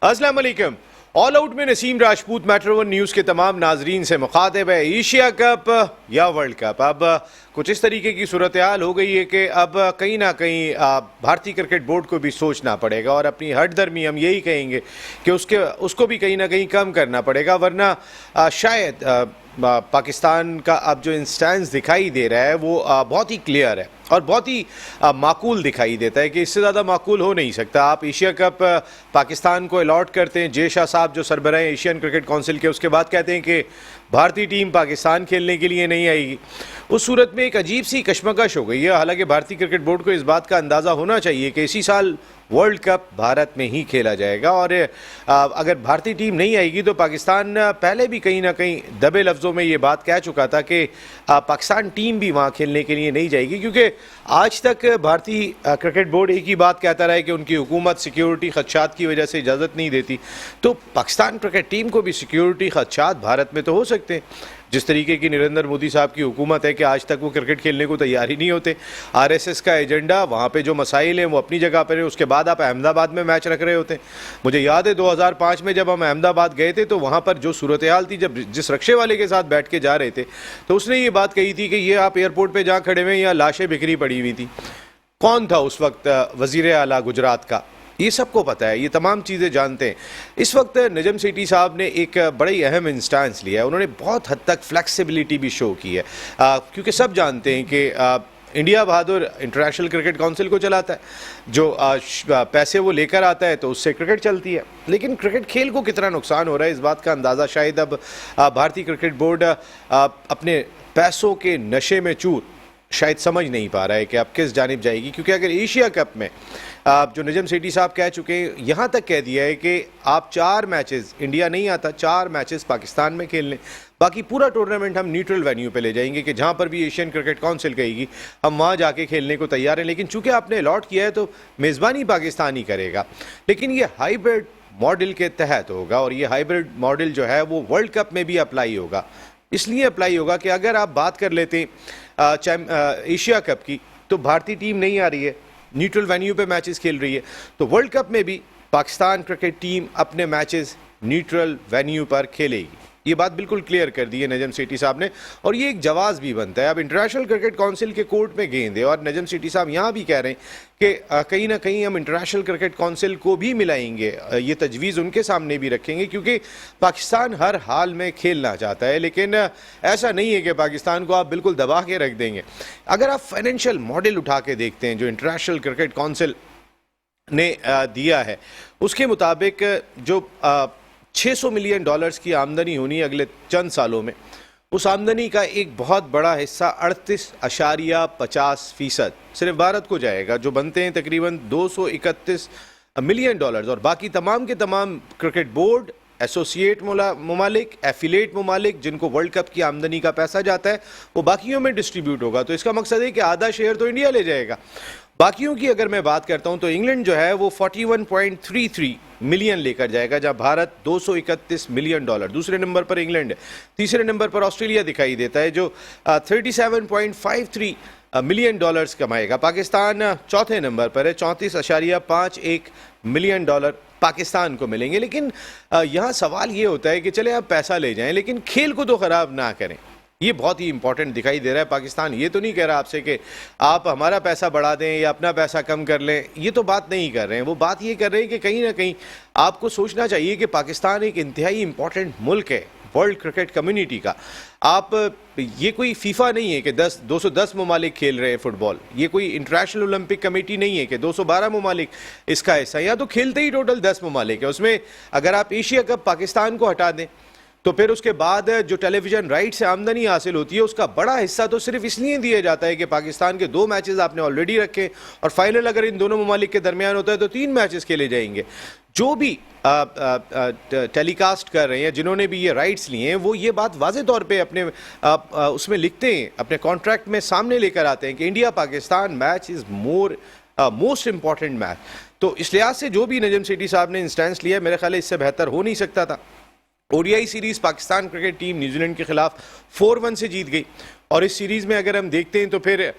अस्सलाम वालेकुम। All out में Naseem Rajput metro one news के तमाम नाजरीन से मुखातिब है। एशिया कप या वर्ल्ड कप, अब कुछ इस तरीके की सूरत हाल हो गई है कि अब कहीं ना कहीं भारतीय क्रिकेट बोर्ड को भी सोचना पड़ेगा और अपनी हठधर्मी हम यही कहेंगे कि उसको भी कहीं ना कहीं कम करना पड़ेगा, वरना शायद पाकिस्तान का अब जो इंस्टेंस दिखाई दे रहा है वो बहुत ही क्लियर है और बहुत ही माकूल दिखाई देता है कि इससे ज़्यादा माकूल हो नहीं सकता। आप एशिया कप पाकिस्तान को अलॉट करते हैं, जय शाह साहब जो सरबराह एशियन क्रिकेट काउंसिल के, उसके बाद कहते हैं कि भारतीय टीम पाकिस्तान खेलने के लिए नहीं आएगी। उस सूरत में एक अजीब सी कशमकश हो गई है। हालांकि भारतीय क्रिकेट बोर्ड को इस बात का अंदाज़ा होना चाहिए कि इसी साल वर्ल्ड कप भारत में ही खेला जाएगा और अगर भारतीय टीम नहीं आएगी तो पाकिस्तान पहले भी कहीं ना कहीं दबे लफ्ज़ों में ये बात कह चुका था कि पाकिस्तान टीम भी वहाँ खेलने के लिए नहीं जाएगी, क्योंकि आज तक भारतीय क्रिकेट बोर्ड एक ही बात कहता रहा है कि उनकी हुकूमत सिक्योरिटी खदशात की वजह से इजाज़त नहीं देती। तो पाकिस्तान क्रिकेट टीम को भी सिक्योरिटी खदशात भारत में तो हो सकते हैं। जिस तरीके की नरेंद्र मोदी साहब की हुकूमत है कि आज तक वो क्रिकेट खेलने को तैयार ही नहीं होते। आरएसएस का एजेंडा, वहाँ पे जो मसाइल हैं वो अपनी जगह पर है, उसके बाद आप अहमदाबाद में मैच रख रहे होते हैं। मुझे याद है 2005 में जब हम अहमदाबाद गए थे तो वहाँ पर जो सूरत हाल थी, जब जिस रक्शे वाले के साथ बैठ के जा रहे थे तो उसने ये बात कही थी कि ये आप एयरपोर्ट पर जहाँ खड़े हुए हैं यहाँ लाशें बिखरी पड़ी हुई थी। कौन था उस वक्त वज़ीर आला गुजरात का? ये सबको पता है, ये तमाम चीज़ें जानते हैं। इस वक्त नजम सेठी साहब ने एक बड़ी अहम इंस्टेंस लिया है। उन्होंने बहुत हद तक फ्लेक्सिबिलिटी भी शो की है, क्योंकि सब जानते हैं कि इंडिया बहादुर इंटरनेशनल क्रिकेट काउंसिल को चलाता है, जो पैसे वो लेकर आता है तो उससे क्रिकेट चलती है। लेकिन क्रिकेट खेल को कितना नुकसान हो रहा है इस बात का अंदाज़ा शायद अब भारतीय क्रिकेट बोर्ड अपने पैसों के नशे में चूर शायद समझ नहीं पा रहा है कि अब किस जानिब जाएगी। क्योंकि अगर एशिया कप में जो नजम सेठी साहब कह चुके हैं, यहाँ तक कह दिया है कि आप 4 मैचेस, इंडिया नहीं आता, 4 मैचेस पाकिस्तान में खेल लें, बाकी पूरा टूर्नामेंट हम न्यूट्रल वेन्यू पे ले जाएंगे कि जहाँ पर भी एशियन क्रिकेट काउंसिल कहेगी हम वहाँ जाके खेलने को तैयार हैं। लेकिन चूंकि आपने अलॉट किया है तो मेज़बानी पाकिस्तान ही करेगा। लेकिन ये हाइब्रिड मॉडल के तहत होगा और ये हाइब्रिड मॉडल जो है वो वर्ल्ड कप में भी अप्लाई होगा। इसलिए अप्लाई होगा कि अगर आप बात कर लेते एशिया कप की, तो भारतीय टीम नहीं आ रही है, न्यूट्रल वेन्यू पे मैचेस खेल रही है, तो वर्ल्ड कप में भी पाकिस्तान क्रिकेट टीम अपने मैचेस न्यूट्रल वेन्यू पर खेलेगी। ये बात बिल्कुल क्लियर कर दी है नजम सेठी साहब ने और ये एक जवाब भी बनता है। अब इंटरनेशनल क्रिकेट काउंसिल के कोर्ट में गेंद है और नजम सेठी साहब यहाँ भी कह रहे हैं कि कहीं ना कहीं हम इंटरनेशनल क्रिकेट काउंसिल को भी मिलाएंगे, ये तजवीज़ उनके सामने भी रखेंगे, क्योंकि पाकिस्तान हर हाल में खेलना चाहता है। लेकिन ऐसा नहीं है कि पाकिस्तान को आप बिल्कुल दबा के रख देंगे। अगर आप फाइनेंशियल मॉडल उठा के देखते हैं जो इंटरनेशनल क्रिकेट काउंसिल ने दिया है, उसके मुताबिक जो $600 मिलियन की आमदनी होनी अगले चंद सालों में, उस आमदनी का एक बहुत बड़ा हिस्सा 38.50% सिर्फ भारत को जाएगा, जो बनते हैं तकरीबन $231 मिलियन, और बाकी तमाम के तमाम क्रिकेट बोर्ड, एसोसिएट ममालिक, एफिलेट ममालिक जिनको वर्ल्ड कप की आमदनी का पैसा जाता है वो बाकियों में डिस्ट्रीब्यूट होगा। तो इसका मकसद है कि आधा शेयर तो इंडिया ले जाएगा। बाकियों की अगर मैं बात करता हूं तो इंग्लैंड जो है वो 41.33 मिलियन लेकर जाएगा, जहां भारत $231 मिलियन। दूसरे नंबर पर इंग्लैंड है, तीसरे नंबर पर ऑस्ट्रेलिया दिखाई देता है जो 37.53 मिलियन डॉलर्स कमाएगा। पाकिस्तान चौथे नंबर पर है, 34.51 मिलियन डॉलर पाकिस्तान को मिलेंगे। लेकिन यहाँ सवाल ये होता है कि चले आप पैसा ले जाएं लेकिन खेल को तो ख़राब ना करें। ये बहुत ही इंपॉर्टेंट दिखाई दे रहा है। पाकिस्तान ये तो नहीं कह रहा आपसे कि आप हमारा पैसा बढ़ा दें या अपना पैसा कम कर लें, ये तो बात नहीं कर रहे हैं। वो बात ये कर रहे हैं कि कहीं ना कहीं आपको सोचना चाहिए कि पाकिस्तान एक इंतहाई इंपॉर्टेंट मुल्क है वर्ल्ड क्रिकेट कम्युनिटी का। आप ये कोई फीफा नहीं है कि 210 ममालिक खेल रहे हैं फुटबॉल, ये कोई इंटरनेशनल ओलंपिक कमेटी नहीं है कि 212 ममालिक इसका हिस्सा, या तो खेलते ही टोटल 10 ममालिक है। उसमें अगर आप एशिया कप पाकिस्तान को हटा दें तो फिर उसके बाद जो टेलीविजन राइट से आमदनी हासिल होती है उसका बड़ा हिस्सा तो सिर्फ इसलिए दिया जाता है कि पाकिस्तान के 2 मैचेस आपने ऑलरेडी रखे और फाइनल अगर इन दोनों ममालिक के दरमियान होता है तो 3 मैचेस खेले जाएंगे। जो भी टेलीकास्ट कर रहे हैं, जिन्होंने भी ये राइट्स लिए हैं, वो ये बात वाज़े तौर पे अपने उसमें लिखते हैं, अपने कॉन्ट्रैक्ट में सामने लेकर आते हैं कि India Pakistan match is most important match. तो इस लिहाज से जो भी नजम सेठी साहब ने इंस्टेंस लिया, मेरे ख्याल इससे बेहतर हो नहीं सकता था। ODI series Pakistan cricket team New Zealand के खिलाफ 4-1 से जीत गई और इस सीरीज़ में अगर हम देखते हैं तो फिर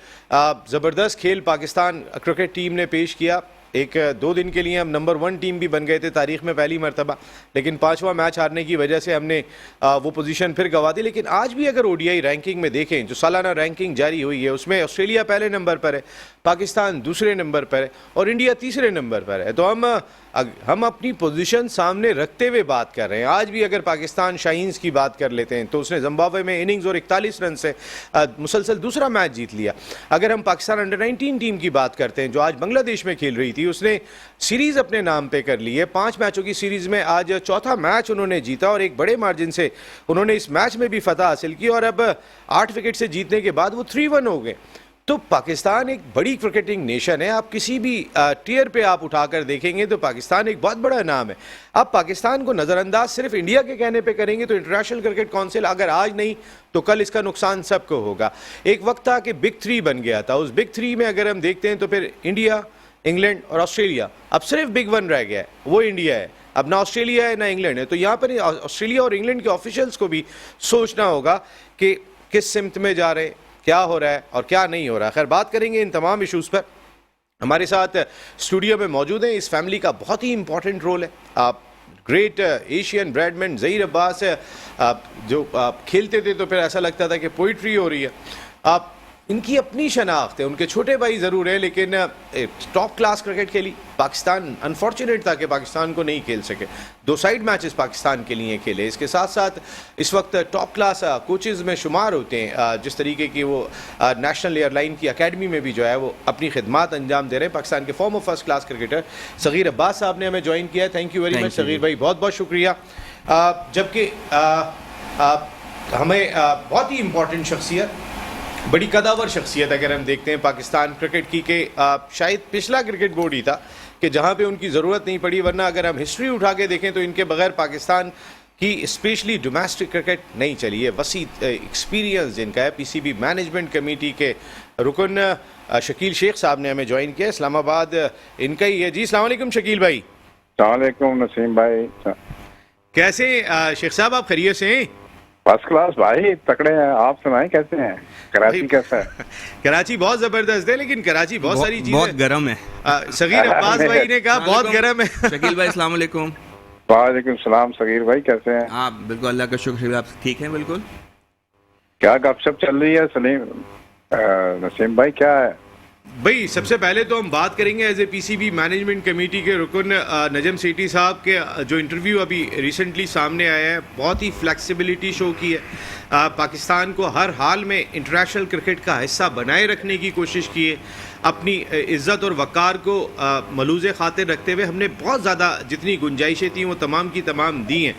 ज़बरदस्त खेल पाकिस्तान क्रिकेट टीम ने पेश किया। एक 2 दिन के लिए हम नंबर 1 टीम भी बन गए थे तारीख में पहली मरतबा, लेकिन 5वां मैच हारने की वजह से हमने वो पोजीशन फिर गंवा दी। लेकिन आज भी अगर ओडीआई रैंकिंग में देखें, जो सालाना रैंकिंग जारी हुई है, उसमें ऑस्ट्रेलिया पहले नंबर पर है, पाकिस्तान दूसरे नंबर पर है और इंडिया तीसरे नंबर पर है। तो हम अपनी पोजीशन सामने रखते हुए बात कर रहे हैं। आज भी अगर पाकिस्तान शाहीन्स की बात कर लेते हैं तो उसने जिम्बाब्वे में इनिंग्स और 41 रन से मुसलसल दूसरा मैच जीत लिया। अगर हम पाकिस्तान अंडर 19 टीम की बात करते हैं जो आज बांग्लादेश में खेल रही थी, उसने सीरीज अपने नाम पे कर ली है। 5 मैचों की सीरीज में आज चौथा मैच उन्होंने जीता और एक बड़े मार्जिन से उन्होंने इस मैच में भी फतह हासिल की और अब 8 विकेट से जीतने के बाद वो 3-1 हो गए। तो पाकिस्तान एक बड़ी क्रिकेटिंग नेशन है। आप किसी भी टीयर पे आप उठाकर देखेंगे तो पाकिस्तान एक बहुत बड़ा नाम है। आप पाकिस्तान को नज़रअंदाज सिर्फ इंडिया के कहने पे करेंगे तो इंटरनेशनल क्रिकेट काउंसिल अगर आज नहीं तो कल इसका नुकसान सबको होगा। एक वक्त था कि बिग 3 बन गया था, उस बिग 3 में अगर हम देखते हैं तो फिर इंडिया, इंग्लैंड और ऑस्ट्रेलिया, अब सिर्फ बिग 1 रह गया है, वो इंडिया है। अब ना ऑस्ट्रेलिया है ना इंग्लैंड है। तो यहाँ पर ऑस्ट्रेलिया और इंग्लैंड के ऑफिशियल्स को भी सोचना होगा कि किस सिमत में जा रहे, क्या हो रहा है और क्या नहीं हो रहा है। खैर, बात करेंगे इन तमाम इशूज़ पर। हमारे साथ स्टूडियो में मौजूद हैं, इस फैमिली का बहुत ही इंपॉर्टेंट रोल है। आप great Asian Bradman Zaheer Abbas जो खेलते थे तो फिर ऐसा लगता था कि पोइट्री हो रही है। आप इनकी अपनी शनाख्त है, उनके छोटे भाई ज़रूर है लेकिन टॉप क्लास क्रिकेट खेली। पाकिस्तान अनफॉर्चुनेट था कि पाकिस्तान को नहीं खेल सके, 2 साइड मैचेस पाकिस्तान के लिए खेले। इसके साथ साथ इस वक्त टॉप क्लास कोचेज़ में शुमार होते हैं, जिस तरीके की वो नेशनल एयरलाइन की अकेडमी में भी जो है वो अपनी खिदमात अंजाम दे रहे हैं। पाकिस्तान के former first class cricketer Sagheer Abbas sahab ने हमें ज्वाइन किया है। Thank you very much Sagheer भाई, बहुत बहुत शुक्रिया। जबकि हमें बहुत ही इंपॉर्टेंट शख्सियत, बड़ी कदावर शख्सियत अगर हम देखते हैं पाकिस्तान क्रिकेट की, कि शायद पिछला क्रिकेट बोर्ड ही था कि जहां पे उनकी ज़रूरत नहीं पड़ी, वरना अगर हम हिस्ट्री उठा के देखें तो इनके बगैर पाकिस्तान की स्पेशली डोमेस्टिक क्रिकेट नहीं चली है। वसी एक्सपीरियंस जिनका है। पीसीबी मैनेजमेंट कमेटी के रुकन शकील शेख साहब ने हमें ज्वाइन किया, इस्लामाबाद इनका ही है। जी अस्सलाम वालेकुम शकील भाई। अस्सलाम वालेकुम नसीम भाई, कैसे शेख साहब, आप खैरियत से हैं? फर्स्ट क्लास भाई, तकड़े हैं। आप सुनाएं कैसे हैं? कराची कैसा है? कराची बहुत जबरदस्त है, लेकिन कराची बहुत सारी चीजें बहुत गर्म है। सगीर अब्बास भाई ने कहा बहुत गर्म है। शकील भाई अस्सलाम वालेकुम। वालेकुम सलाम। सगीर भाई कैसे हैं? हाँ बिल्कुल, अल्लाह का शुक्र, आप ठीक हैं? बिल्कुल। क्या गपशप चल रही है सलीम नसीम भाई, क्या है भाई? सबसे पहले तो हम बात करेंगे as a PCB management committee के रुकन नजम सेठी साहब के जो इंटरव्यू अभी रिसेंटली सामने आया है। बहुत ही फ्लेक्सिबिलिटी शो की है, पाकिस्तान को हर हाल में इंटरनेशनल क्रिकेट का हिस्सा बनाए रखने की कोशिश की है। अपनी इज़्ज़त और वक़ार को मलूज़े खातिर रखते हुए हमने बहुत ज़्यादा जितनी गुंजाइशें थी वो तमाम की तमाम दी हैं।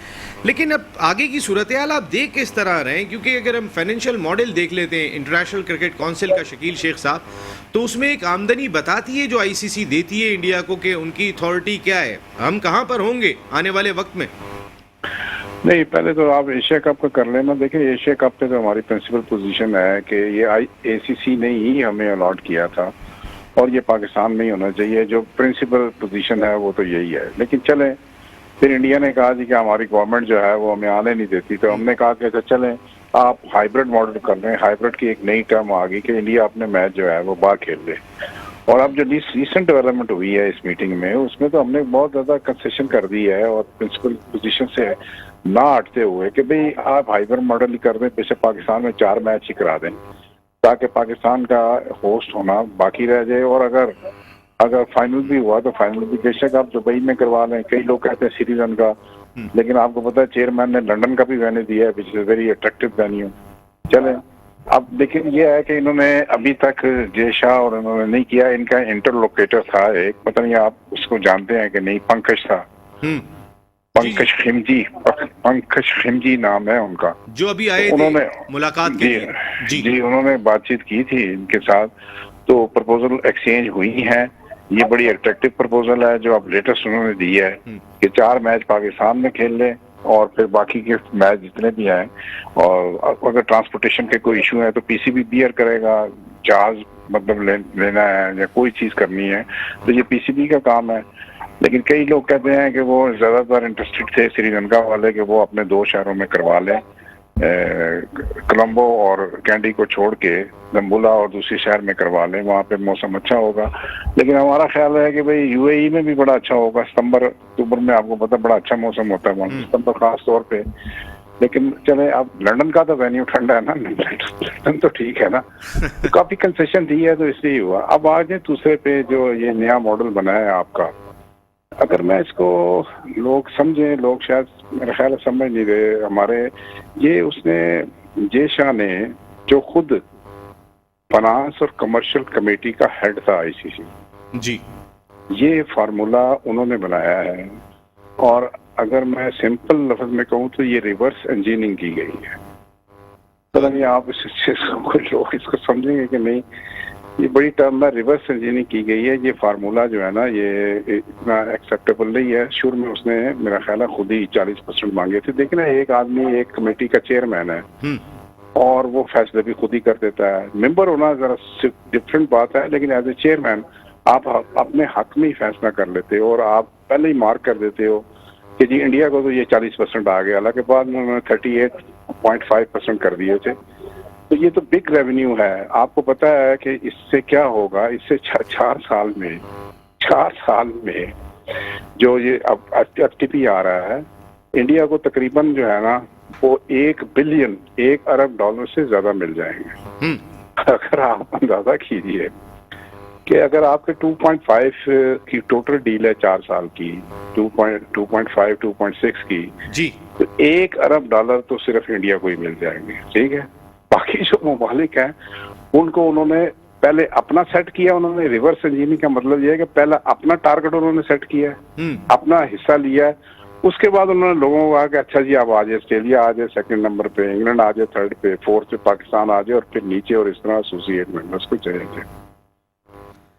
लेकिन अब आगे की सूरत हाल आप देख किस तरह रहे हैं? क्योंकि अगर हम फाइनेंशियल मॉडल देख लेते हैं इंटरनेशनल क्रिकेट काउंसिल का, शकील शेख साहब, तो उसमें एक आमदनी बताती है जो आईसीसी देती है इंडिया को कि उनकी अथॉरिटी क्या है, हम कहाँ पर होंगे आने वाले वक्त में। नहीं, पहले तो आप एशिया कप का कर लेना। देखिए, एशिया कप पे तो हमारी प्रिंसिपल पोजीशन है कि ये ACC ने ही हमें अलॉट किया था और ये पाकिस्तान में ही होना चाहिए। जो प्रिंसिपल पोजीशन है वो तो यही है। लेकिन चलें, फिर इंडिया ने कहा जी कि हमारी गवर्नमेंट जो है वो हमें आने नहीं देती, तो हमने कहा कि अच्छा चलें आप हाइब्रिड मॉडल कर रहे हैं। हाइब्रिड की एक नई टर्म आ गई कि इंडिया अपने मैच जो है वो बाहर खेल ले। और अब जो रिसेंट डेवलपमेंट हुई है इस मीटिंग में, उसमें तो हमने बहुत ज़्यादा कंसेशन कर दी है और प्रिंसिपल पोजीशन से ना हटते हुए कि भाई आप हाइब्रिड मॉडल ही कर दें, पीछे पाकिस्तान में 4 मैच ही करा दें ताकि पाकिस्तान का होस्ट होना बाकी रह जाए। और अगर फाइनल भी हुआ तो फाइनल भी बेशक आप दुबई में करवा लें। कई लोग कहते हैं सिटीजन का, लेकिन आपको पता है चेयरमैन ने लंदन का भी वेन्यू दिया है, which is very attractive venue. चलें, अब लेकिन ये है कि इन्होंने अभी तक जय शाह और इन्होंने नहीं किया। इनका इंटरलोकेटर था एक, पता नहीं आप उसको जानते हैं कि नहीं, पंकज था, पंकज खिमजी नाम है उनका, जो अभी आए उन्होंने मुलाकात के लिए। जी उन्होंने बातचीत की थी इनके साथ, तो प्रपोजल एक्सचेंज हुई है। ये बड़ी अट्रैक्टिव प्रपोजल है जो अब लेटेस्ट उन्होंने दी है कि 4 मैच पाकिस्तान में खेल ले और फिर बाकी के मैच जितने भी आए, और अगर ट्रांसपोर्टेशन के कोई इशू है तो पीसीबी बियर करेगा। जहाज मतलब लेना है या कोई चीज करनी है तो ये पीसीबी का काम है। लेकिन कई लोग कहते हैं कि वो ज्यादातर इंटरेस्टेड थे श्रीलंका वाले कि वो अपने 2 शहरों में करवा लें, कोलंबो और कैंडी को छोड़ के जम्बुला और दूसरे शहर में करवा लें, वहाँ पे मौसम अच्छा होगा। लेकिन हमारा ख्याल है कि भाई यूएई में भी बड़ा अच्छा होगा। सितंबर अक्टूबर में आपको पता बड़ा अच्छा मौसम होता है वहाँ, सितंबर खास तौर पे। लेकिन चले, अब लंदन का तो वेन्यू ठंडा है ना, लंदन तो ठीक है ना। तो काफी कंसेशन दी है तो इसलिए ही हुआ। अब आज दूसरे पे जो ये नया मॉडल बना है आपका, अगर मैं इसको लोग समझे, लोग शायद मेरा ख्याल समझ नहीं रहे हमारे। ये उसने जे शाह ने, जो खुद फाइनेंस और कमर्शियल कमेटी का हेड था आईसीसी जी, ये फार्मूला उन्होंने बनाया है। और अगर मैं सिंपल लफ्ज में कहूँ तो ये रिवर्स इंजीनियरिंग की गई है। पता नहीं आप इस चीज को कुछ लोग इसको समझेंगे कि नहीं। ये बड़ी टर्म में रिवर्स इंजीनियरिंग की गई है। ये फार्मूला जो है ना, ये इतना एक्सेप्टेबल नहीं है। शुरू में उसने मेरा ख्याल है खुद ही 40% मांगे थे। देखिए ना, एक आदमी एक कमेटी का चेयरमैन है और वो फैसले भी खुद ही कर देता है। मेंबर होना जरा डिफरेंट बात है, लेकिन एज ए चेयरमैन आप अपने हक में ही फैसला कर लेते हो और आप पहले ही मार्क कर देते हो कि जी इंडिया को तो ये 40% आ गया। हालांकि बाद में उन्होंने 38.5% कर दिए थे। तो ये तो बिग रेवेन्यू है। आपको पता है कि इससे क्या होगा। इससे 4 साल में जो ये अब FTP आ रहा है, इंडिया को तकरीबन जो है ना वो 1 बिलियन, 1 अरब डॉलर से ज्यादा मिल जाएंगे। अगर आप अंदाजा कीजिए कि अगर आपके 2.5 की टोटल डील है 4 साल की, 2.5 2.6 की जी, तो 1 अरब डॉलर तो सिर्फ इंडिया को ही मिल जाएंगे। ठीक है, बाकी जो ममालिक हैं उनको उन्होंने पहले अपना सेट किया। उन्होंने रिवर्स इंजीनियरिंग का मतलब यह है कि पहला अपना टारगेट उन्होंने सेट किया, अपना हिस्सा लिया है। उसके बाद उन्होंने लोगों को कहा कि अच्छा जी आप आ जाए, ऑस्ट्रेलिया आ जाए सेकंड नंबर पे, इंग्लैंड आ जाए थर्ड पे, फोर्थ पे पाकिस्तान आ जाए और फिर नीचे, और इस तरह एसोसिएट मेंबर्स को चले थे।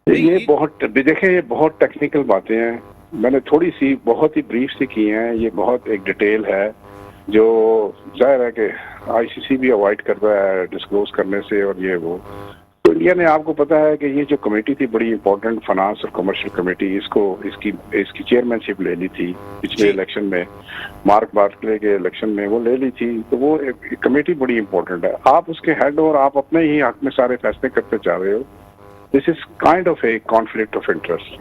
ये बहुत, देखें ये बहुत टेक्निकल बातें हैं। मैंने थोड़ी सी बहुत ही ब्रीफ से की हैं। ये बहुत एक डिटेल है जो जाहिर है कि आईसीसी भी अवॉइड करता है डिस्क्लोज करने से और ये वो। तो इंडिया ने, आपको पता है कि ये जो कमेटी थी बड़ी इंपॉर्टेंट, फाइनेंस और कमर्शियल कमेटी, इसकी चेयरमैनशिप ले ली थी पिछले इलेक्शन में, मार्क बार्कले के इलेक्शन में वो ले ली थी। तो वो एक कमेटी बड़ी इंपॉर्टेंट है। आप उसके हेड और आप अपने ही हक में सारे फैसले करते जा रहे हो। This is kind of A conflict of interest.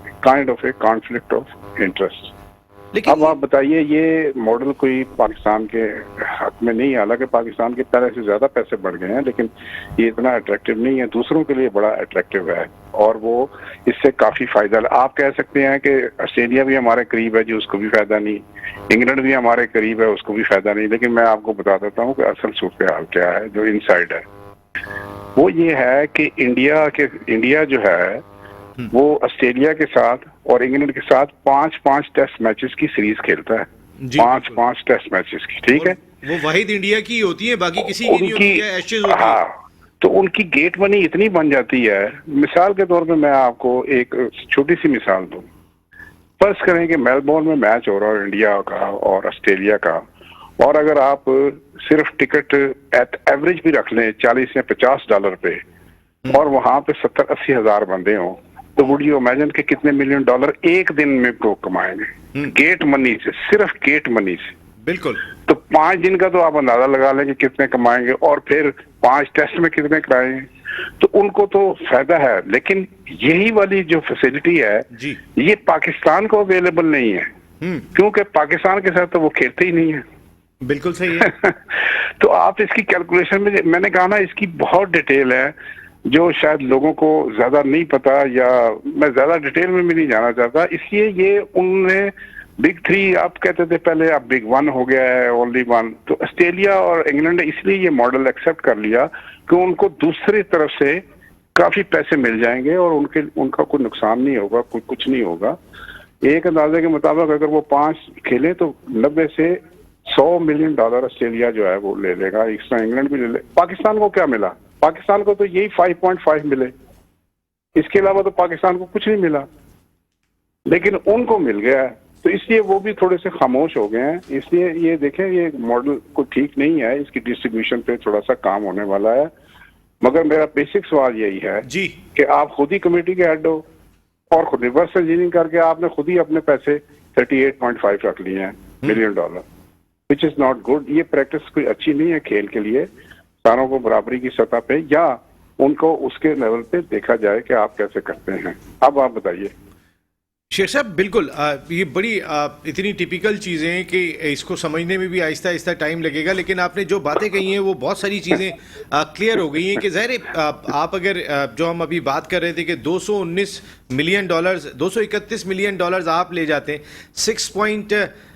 लेकिन अब आप बताइए, ये मॉडल कोई पाकिस्तान के हक में नहीं है। हालांकि पाकिस्तान के पहले से ज्यादा पैसे बढ़ गए हैं, लेकिन ये इतना अट्रैक्टिव नहीं है। दूसरों के लिए बड़ा अट्रैक्टिव है और वो इससे काफी फायदा। आप कह सकते हैं कि ऑस्ट्रेलिया भी हमारे करीब है जी, उसको भी फायदा नहीं। इंग्लैंड भी हमारे करीब है, उसको भी फायदा नहीं। लेकिन मैं आपको बता देता हूँ कि असल सूरत हाल क्या है। जो इनसाइड है वो ये है कि इंडिया जो है वो ऑस्ट्रेलिया के साथ और इंग्लैंड के साथ 5-5 टेस्ट मैचेस की सीरीज खेलता है। 5-5 टेस्ट मैचेस की। ठीक है, वो वाहिद इंडिया की होती है, बाकी किसी की नहीं होती है, एशेज होती है। हाँ, तो उनकी गेट मनी इतनी बन जाती है। मिसाल के तौर पे मैं आपको एक छोटी सी मिसाल दूं। फर्ज करें कि मेलबोर्न में मैच हो रहा है इंडिया का और ऑस्ट्रेलिया का, और अगर आप सिर्फ टिकट एट एवरेज भी रख लें 40 या $50 पे, और वहां पे 70-80 हजार बंदे हों, तो वुड यू इमेजिन के कितने $1 मिलियन एक दिन में प्रो कमाएंगे गेट मनी से, सिर्फ गेट मनी से। बिल्कुल। तो 5 दिन का तो आप अंदाजा लगा लें कि कितने कमाएंगे, और फिर 5 टेस्ट में कितने कराएंगे। तो उनको तो फायदा है। लेकिन यही वाली जो फैसिलिटी है जी, ये पाकिस्तान को अवेलेबल नहीं है, क्योंकि पाकिस्तान के साथ तो वो खेलते ही नहीं है। बिल्कुल सही है। तो आप इसकी कैलकुलेशन में, मैंने कहा ना, इसकी बहुत डिटेल है जो शायद लोगों को ज्यादा नहीं पता, या मैं ज्यादा डिटेल में भी नहीं जाना चाहता। इसलिए ये उन्होंने बिग 3 आप कहते थे पहले, अब बिग 1 हो गया है, ओनली 1। तो ऑस्ट्रेलिया और इंग्लैंड ने इसलिए ये मॉडल एक्सेप्ट कर लिया कि उनको दूसरी तरफ से काफी पैसे मिल जाएंगे और उनका कोई नुकसान नहीं होगा, कुछ नहीं होगा। एक अंदाजे के मुताबिक अगर वो 5 खेले तो 90 से $100 मिलियन ऑस्ट्रेलिया जो है वो ले लेगा। इस तरह इंग्लैंड भी ले ले। पाकिस्तान को क्या मिला? पाकिस्तान को तो यही 5.5 मिले, इसके अलावा तो पाकिस्तान को कुछ नहीं मिला, लेकिन उनको मिल गया है। तो इसलिए वो भी थोड़े से खामोश हो गए हैं। इसलिए ये देखें, ये मॉडल को ठीक नहीं है, इसकी डिस्ट्रीब्यूशन पे थोड़ा सा काम होने वाला है। मगर मेरा बेसिक सवाल यही है जी कि आप खुद ही कमेटी के हेड हो और खुद रिवर्स इंजीनियरिंग करके आपने खुद ही अपने पैसे 38.5 रख लिए हैं $1 million. Which is not good. ये प्रैक्टिस कोई अच्छी नहीं है खेल के लिए। सारों को बराबरी की सतह पे या उनको उसके लेवल पे देखा जाए कि आप कैसे करते हैं। अब आप बताइए। शेख साहब बिल्कुल ये बड़ी इतनी टिपिकल चीज़ें हैं कि इसको समझने में भी आहिस्ता आहिस्ता टाइम लगेगा, लेकिन आपने जो बातें कही हैं वो बहुत सारी चीज़ें क्लियर हो गई हैं कि ज़ाहिर है आप अगर जो हम अभी बात कर रहे थे कि 219 मिलियन डॉलर्स 231 मिलियन डॉलर्स आप ले जाते हैं,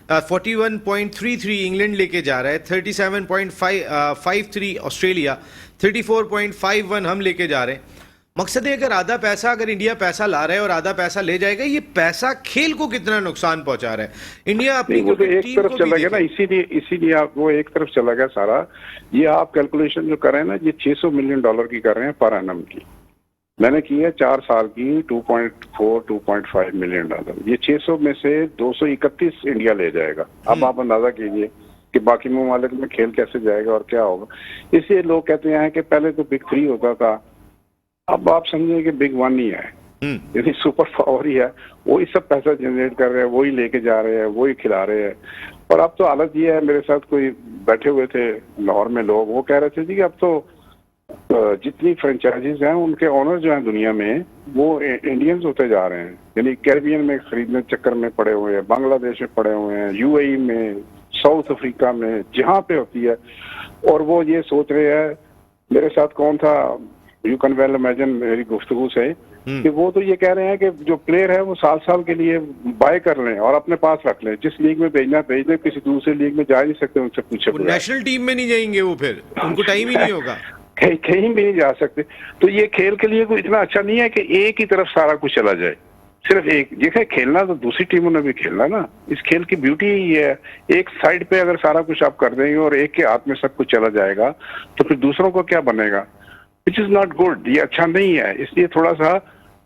41.33 इंग्लैंड लेके जा रहा है, 37.53 ऑस्ट्रेलिया, 34.51 हम लेके जा रहे हैं। मकसद है अगर आधा पैसा अगर इंडिया पैसा ला रहा है और आधा पैसा ले जाएगा, ये पैसा खेल को कितना नुकसान पहुंचा रहा है। इंडिया अपनी वो तो एक तरफ चला गया ना, इसीलिए आप वो एक तरफ चला गया सारा। ये आप कैलकुलेशन जो कर रहे हैं ना, ये 600 मिलियन डॉलर की कर रहे हैं पर एनम की। मैंने की है 4 साल की 2.5 मिलियन डॉलर। ये 600 में से 231 इंडिया ले जाएगा। अब आप अंदाजा कीजिए कि बाकी ममालिक में खेल कैसे जाएगा और क्या होगा। इसलिए लोग कहते हैं कि पहले तो बिग 3 होता था, अब आप समझिए कि बिग 1 ही है, यानी सुपर पावर ही है। वही सब पैसा जनरेट कर रहे हैं, वही लेके जा रहे हैं, वही खिला रहे हैं। और अब तो हालत ये है, मेरे साथ कोई बैठे हुए थे लाहौर में लोग, वो कह रहे थे जी कि अब तो जितनी फ्रेंचाइजीज हैं उनके ओनर जो हैं दुनिया में वो इंडियंस होते जा रहे हैं। यानी कैरिबियन में खरीदने चक्कर में पड़े हुए हैं, बांग्लादेश में पड़े हुए हैं, यूएई में, साउथ अफ्रीका में, जहाँ पे होती है। और वो ये सोच रहे हैं, मेरे साथ कौन था, यू कैन वेल इमेजिन मेरी गुफ्तगू से, कि वो तो ये कह रहे हैं कि जो प्लेयर है वो साल के लिए बाय कर लें और अपने पास रख लें। जिस लीग में भेजना भेज दें, किसी दूसरी लीग में जा नहीं सकते उनसे पूछे। नेशनल टीम में नहीं जाएंगे वो, फिर उनको टाइम ही नहीं होगा, कहीं भी नहीं जा सकते। तो ये खेल के लिए कोई इतना अच्छा नहीं है कि एक ही तरफ सारा कुछ चला जाए, सिर्फ एक। देखिए खेलना तो दूसरी टीमों ने भी खेलना ना। इस खेल की ब्यूटी ही है, एक साइड पे अगर सारा कुछ आप कर देंगे और एक के हाथ में सब कुछ चला जाएगा तो फिर दूसरों को क्या बनेगा, विच इज नॉट गुड। ये अच्छा नहीं है। इसलिए थोड़ा सा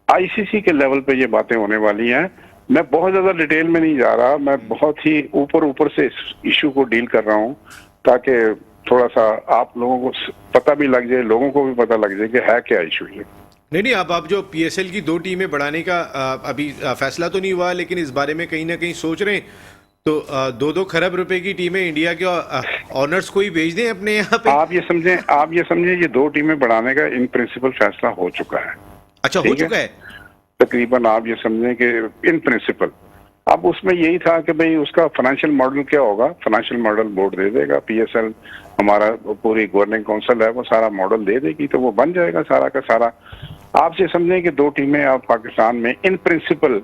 आईसीसी के लेवल पे ये बातें होने वाली हैं। मैं बहुत ज्यादा डिटेल में नहीं जा रहा, मैं बहुत ही ऊपर से इस इशू को डील कर रहा हूँ ताकि थोड़ा सा आप लोगों को पता भी लग जाए, लोगों को भी पता लग जाए कि है क्या इशू ये। नहीं, अब आप जो पीएसएल की 2 टीमें बढ़ाने का अभी फैसला तो नहीं हुआ, लेकिन इस बारे में कहीं ना कहीं सोच रहे हैं, तो 2-2 खरब रुपए की टीमें इंडिया के ऑनर्स को ही भेज दें अपने यहाँ पे। आप ये समझें ये 2 टीमें बढ़ाने का इन प्रिंसिपल फैसला हो चुका है। अच्छा, हो चुका है तकरीबन। आप ये समझें कि इन प्रिंसिपल अब उसमें यही था कि भाई उसका फाइनेंशियल मॉडल क्या होगा, फाइनेंशियल मॉडल बोर्ड दे देगा, पीएसएल हमारा पूरी गवर्निंग काउंसिल है वो सारा मॉडल दे देगी, तो वो बन जाएगा सारा का सारा। आपसे समझें कि 2 टीमें अब पाकिस्तान में इन प्रिंसिपल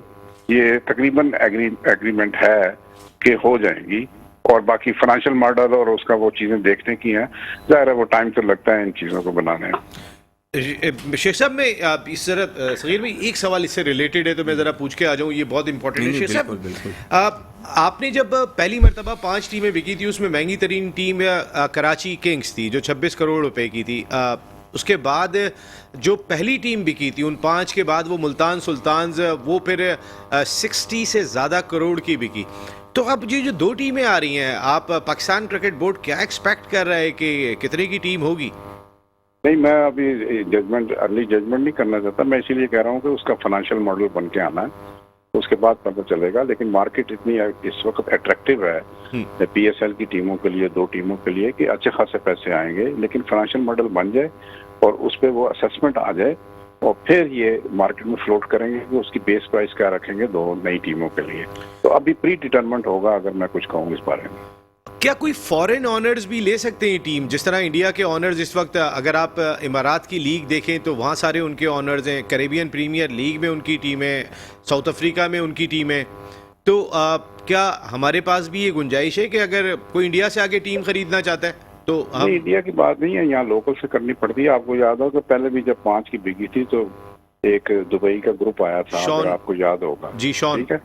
ये तकरीबन एग्रीमेंट है कि हो जाएंगी, और बाकी फाइनेंशियल मॉडल और उसका वो चीजें देखने की हैं। जाहिर है वो टाइम तो लगता है इन चीजों को बनाने में। शेख साहब, मैं इस तरह सगीर भाई एक सवाल इससे रिलेटेड है तो मैं जरा पूछ के आ जाऊं, ये बहुत इंपॉर्टेंट है। शेख साहब, आपने जब पहली मरतबा 5 टीमें बिकी थी, उसमें महंगी तरीन टीम कराची किंग्स थी जो 26 करोड़ रुपए की थी। उसके बाद जो पहली टीम बिकी थी उन 5 के बाद वो मुल्तान सुल्तान्स, वो फिर 60 से ज़्यादा करोड़ की बिकी। तो अब ये जो 2 टीमें आ रही हैं, आप पाकिस्तान क्रिकेट बोर्ड क्या एक्सपेक्ट कर रहा है कि कितने की टीम होगी? नहीं, मैं अभी अर्ली जजमेंट नहीं करना चाहता। मैं इसीलिए कह रहा हूँ कि उसका फाइनेंशियल मॉडल बन के आना है, उसके बाद पता चलेगा। लेकिन मार्केट इतनी इस वक्त अट्रैक्टिव है पीएसएल की टीमों के लिए, 2 टीमों के लिए, कि अच्छे खासे पैसे आएंगे। लेकिन फाइनेंशियल मॉडल बन जाए और उस पर वो असेसमेंट आ जाए और फिर ये मार्केट में फ्लोट करेंगे कि उसकी बेस प्राइस क्या रखेंगे 2 नई टीमों के लिए। तो अभी प्री डिटरमेंट होगा अगर मैं कुछ कहूँ इस बारे में। क्या कोई फॉरेन ऑनर्स भी ले सकते हैं टीम? जिस तरह इंडिया के ऑनर्स इस वक्त, अगर आप इमारात की लीग देखें तो वहाँ सारे उनके ऑनर्स हैं, कैरेबियन प्रीमियर लीग में उनकी टीम है, साउथ अफ्रीका में उनकी टीम है। तो क्या हमारे पास भी ये गुंजाइश है कि अगर कोई इंडिया से आके टीम खरीदना चाहता है तो हम? इंडिया की बात नहीं है, यहाँ लोकल से करनी पड़ती है। आपको याद हो कि पहले भी जब 5 की बिकी थी तो एक दुबई का ग्रुप आया था, अगर आपको याद होगा। जी, शॉन। ठीक है,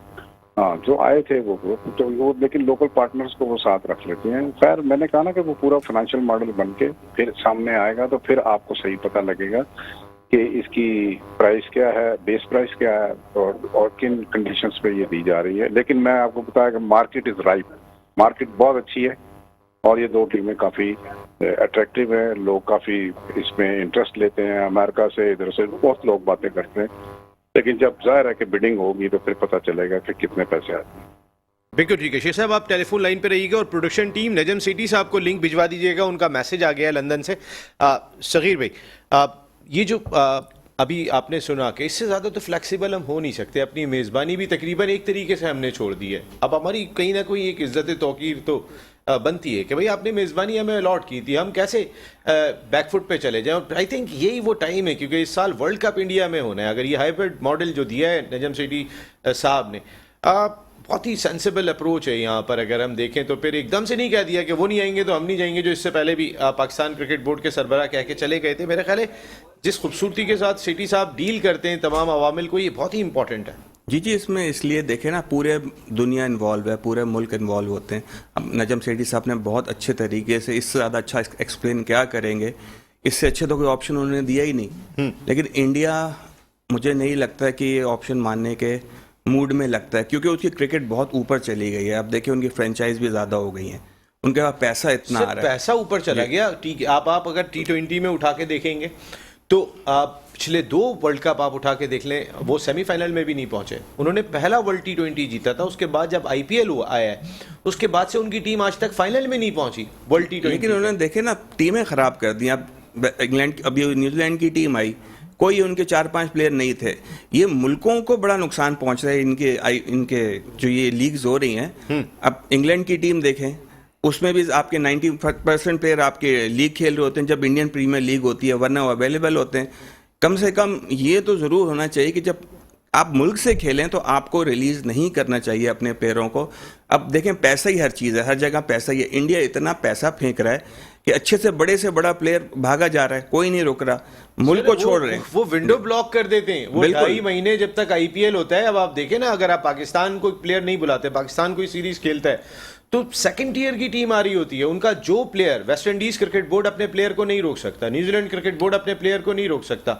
हाँ, जो आए थे वो ग्रुप, तो वो लेकिन लोकल पार्टनर्स को वो साथ रख लेते हैं। खैर, मैंने कहा ना कि वो पूरा फाइनेंशियल मॉडल बन के फिर सामने आएगा तो फिर आपको सही पता लगेगा कि इसकी प्राइस क्या है, बेस प्राइस क्या है और किन कंडीशंस पे ये दी जा रही है। लेकिन मैं आपको बताया कि मार्केट इज राइप, मार्केट बहुत अच्छी है और ये 2 टीमें काफी अट्रैक्टिव है। लोग काफी इसमें इंटरेस्ट लेते हैं, अमेरिका से, इधर से बहुत लोग बातें करते हैं। लेकिन जब जाहिर है कि बिडिंग होगी तो फिर पता चलेगा कि कितने पैसे आते हैं। बिल्कुल ठीक है। शेख साहब आप टेलीफोन लाइन पे रहिएगा और प्रोडक्शन टीम नजम सेठी साहब को लिंक भिजवा दीजिएगा, उनका मैसेज आ गया है लंदन से। सगीर भाई, ये जो अभी आपने सुना कि इससे ज़्यादा तो फ्लेक्सिबल हम हो नहीं सकते, अपनी मेज़बानी भी तकरीबन एक तरीके से हमने छोड़ दी है। अब हमारी कहीं ना कोई एक इज्जत तौकीर तो बनती है कि भाई आपने मेज़बानी हमें अलॉट की थी, हम कैसे बैकफुट पे चले जाएं। और आई थिंक यही वो टाइम है, क्योंकि इस साल वर्ल्ड कप इंडिया में होना है। अगर ये हाइब्रिड मॉडल जो दिया है नजम सेठी साहब ने, बहुत ही सेंसिबल अप्रोच है यहाँ पर। अगर हम देखें तो फिर एकदम से नहीं कह दिया कि वो नहीं आएंगे तो हम नहीं जाएंगे, जो इससे पहले भी पाकिस्तान क्रिकेट बोर्ड के सरबराह कह के चले गए थे। मेरा ख्याल है जिस खूबसूरती के साथ सेठी साहब डील करते हैं तमाम अवामिल को, ये बहुत ही इंपॉर्टेंट है। जी जी, इसमें इसलिए देखें ना, पूरे दुनिया इन्वॉल्व है, पूरे मुल्क इन्वॉल्व होते हैं। अब नजम सेठी साहब ने बहुत अच्छे तरीके से, इससे ज़्यादा अच्छा एक्सप्लेन क्या करेंगे, इससे अच्छे तो कोई ऑप्शन उन्होंने दिया ही नहीं। लेकिन इंडिया, मुझे नहीं लगता कि ये ऑप्शन मानने के मूड में लगता है, क्योंकि उसकी क्रिकेट बहुत ऊपर चली गई है। अब देखिए उनकी फ्रेंचाइज भी ज़्यादा हो गई हैं, उनके पास पैसा इतना आ रहा है, पैसा ऊपर चला गया। ठीक है, आप अगर T20 में उठा के देखेंगे तो पिछले 2 वर्ल्ड कप आप उठा के देख लें, वो सेमीफाइनल में भी नहीं पहुंचे। उन्होंने पहला वर्ल्ड T20 जीता था, उसके बाद जब IPL हुआ आया है, उसके बाद से उनकी टीम आज तक फाइनल में नहीं पहुंची वर्ल्ड T20। लेकिन उन्होंने देखे ना, टीमें खराब कर दी। अब इंग्लैंड, अभी न्यूजीलैंड की टीम आई, कोई उनके 4-5 प्लेयर नहीं थे। ये मुल्कों को बड़ा नुकसान पहुंच रहा है, इनके जो ये लीग्स हो रही हैं। अब इंग्लैंड की टीम देखें, उसमें भी आपके 90% प्लेयर आपके लीग खेल रहे होते हैं जब इंडियन प्रीमियर लीग होती है, वरना वो अवेलेबल होते हैं। कम से कम ये तो ज़रूर होना चाहिए कि जब आप मुल्क से खेलें तो आपको रिलीज़ नहीं करना चाहिए अपने प्लेयरों को। अब देखें, पैसा ही हर चीज़ है, हर जगह पैसा ही है। इंडिया इतना पैसा फेंक रहा है कि अच्छे से बड़ा प्लेयर भागा जा रहा है, कोई नहीं रुक रहा, मुल्क को छोड़ रहे हैं। वो विंडो ब्लॉक कर देते हैं, वो 2.5 महीने जब तक IPL होता है। अब आप देखें ना, अगर आप पाकिस्तान को प्लेयर नहीं बुलाते, पाकिस्तान कोई सीरीज खेलता है, तो सेकंड टियर की टीम आ रही होती है, उनका जो player, West Indies cricket board अपने प्लेयर को नहीं रोक सकता, न्यूजीलैंड क्रिकेट बोर्ड अपने प्लेयर को नहीं रोक सकता,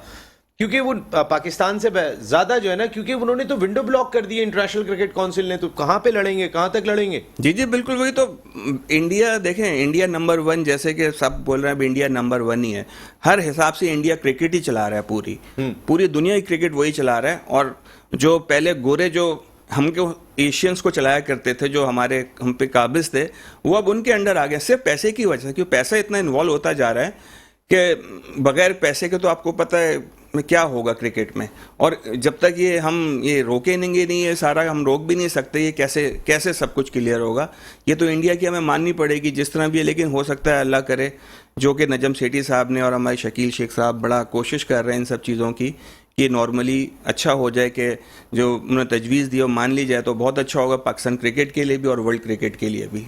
क्योंकि वो पाकिस्तान से ज्यादा जो है ना, क्योंकि उन्होंने तो विंडो ब्लॉक कर दी है इंटरनेशनल क्रिकेट काउंसिल ने। तो कहां पे लड़ेंगे, कहां तक लड़ेंगे? जी जी बिल्कुल, वही तो। इंडिया देखें, इंडिया नंबर 1, जैसे कि सब बोल रहे हैं, इंडिया नंबर 1 ही है। हर हिसाब से इंडिया क्रिकेट ही चला रहा है, पूरी दुनिया की क्रिकेट वही चला रहा है। और जो पहले गोरे जो हमको एशियंस को चलाया करते थे, जो हम पे काबिज थे, वो अब उनके अंडर आ गए, सिर्फ पैसे की वजह से। क्योंकि पैसा इतना इन्वॉल्व होता जा रहा है कि बगैर पैसे के तो आपको पता है क्या होगा क्रिकेट में। और जब तक ये रोकेंगे नहीं, ये सारा हम रोक भी नहीं सकते, ये कैसे सब कुछ क्लियर होगा। ये तो इंडिया की हमें माननी पड़ेगी जिस तरह भी है। लेकिन हो सकता है, अल्लाह करे, जो कि नजम सेठी साहब ने और हमारे शकील शेख साहब बड़ा कोशिश कर रहे हैं इन सब चीज़ों की, कि नॉर्मली अच्छा हो जाए, कि जो उन्होंने तजवीज़ दी वो मान ली जाए तो बहुत अच्छा होगा पाकिस्तान क्रिकेट के लिए भी और वर्ल्ड क्रिकेट के लिए भी।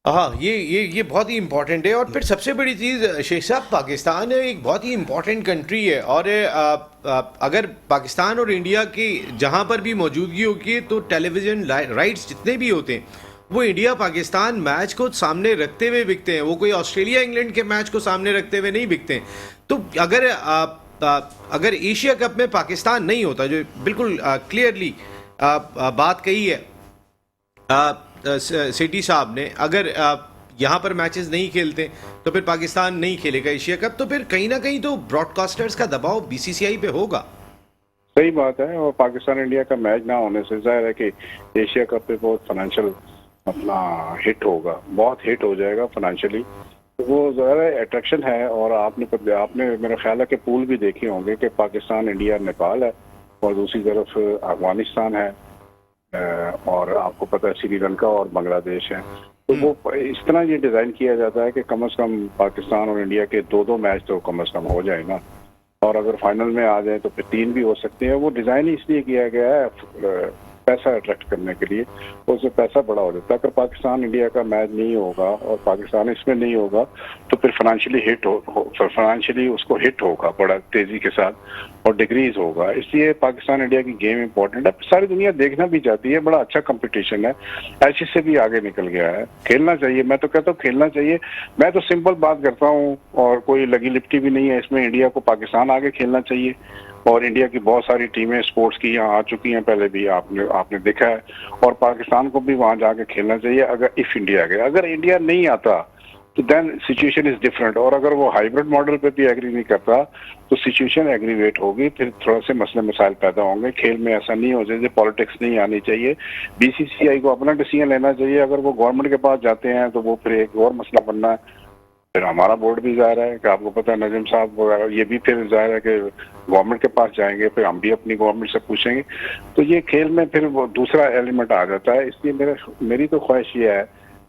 हाँ, ये बहुत ही इंपॉर्टेंट है। और फिर सबसे बड़ी चीज़ शेख साहब, पाकिस्तान एक बहुत ही इंपॉर्टेंट कंट्री है, और अगर पाकिस्तान और इंडिया की जहाँ पर भी मौजूदगी होगी तो टेलीविज़न राइट्स जितने भी होते हैं वो इंडिया पाकिस्तान मैच को सामने रखते हुए बिकते हैं, वो कोई ऑस्ट्रेलिया इंग्लैंड के मैच को सामने रखते हुए नहीं बिकते हैं। तो अगर एशिया कप में पाकिस्तान नहीं होता, जो बिल्कुल क्लियरली बात कही है सेठी साहब ने, अगर यहाँ पर मैचेस नहीं खेलते तो फिर पाकिस्तान नहीं खेलेगा एशिया कप, तो फिर कहीं ना कहीं तो ब्रॉडकास्टर्स का दबाव BCCI पे होगा। सही बात है। और पाकिस्तान इंडिया का मैच ना होने से जाहिर है कि एशिया कप पे बहुत फाइनेंशियल अपना हिट होगा, बहुत हिट हो जाएगा फाइनेंशियली। तो वो ज़रा अट्रैक्शन है। और आपने मेरा ख्याल है कि पूल भी देखे होंगे कि पाकिस्तान, इंडिया, नेपाल है, और दूसरी तरफ अफगानिस्तान है, और आपको पता है श्रीलंका और बांग्लादेश है। तो वो इस तरह ये डिज़ाइन किया जाता है कि कम से कम पाकिस्तान और इंडिया के 2-2 मैच तो कम से कम हो जाए ना, और अगर फाइनल में आ जाए तो फिर 3 भी हो सकते हैं। वो डिज़ाइन ही इसलिए किया गया है पैसा अट्रैक्ट करने के लिए, उससे पैसा बड़ा हो जाता है। अगर पाकिस्तान इंडिया का मैच नहीं होगा और पाकिस्तान इसमें नहीं होगा तो फिर फाइनेंशियली उसको हिट होगा बड़ा तेजी के साथ और डिक्रीज होगा। इसलिए पाकिस्तान इंडिया की गेम इंपॉर्टेंट है, सारी दुनिया देखना भी चाहती है, बड़ा अच्छा कंपटीशन है, ऐसे से भी आगे निकल गया है। खेलना चाहिए, मैं तो कहता हूँ खेलना चाहिए। मैं तो सिंपल बात करता हूँ और कोई लगी लिपटी भी नहीं है इसमें। इंडिया को पाकिस्तान आगे खेलना चाहिए, और इंडिया की बहुत सारी टीमें स्पोर्ट्स की यहाँ आ चुकी हैं, पहले भी आपने देखा है, और पाकिस्तान को भी वहाँ जाके खेलना चाहिए। अगर इंडिया नहीं आता तो देन सिचुएशन इज डिफरेंट। और अगर वो हाइब्रिड मॉडल पे भी एग्री नहीं करता तो सिचुएशन एग्रीवेट होगी, फिर थोड़ा से मसले मसाइल पैदा होंगे। खेल में ऐसा नहीं हो जाए, पॉलिटिक्स नहीं आनी चाहिए। बीसीसीआई को अपना डिसीजन लेना चाहिए। अगर वो गवर्नमेंट के पास जाते हैं तो वो फिर एक और मसला बनना है। फिर हमारा बोर्ड भी जाहिर है कि आपको पता है, नजम साहब वगैरह ये भी फिर जाहिर है कि गवर्नमेंट के पास जाएंगे, फिर हम भी अपनी गवर्नमेंट से पूछेंगे। तो ये खेल में फिर वो दूसरा एलिमेंट आ जाता है। इसलिए मेरी तो ख्वाहिश ये है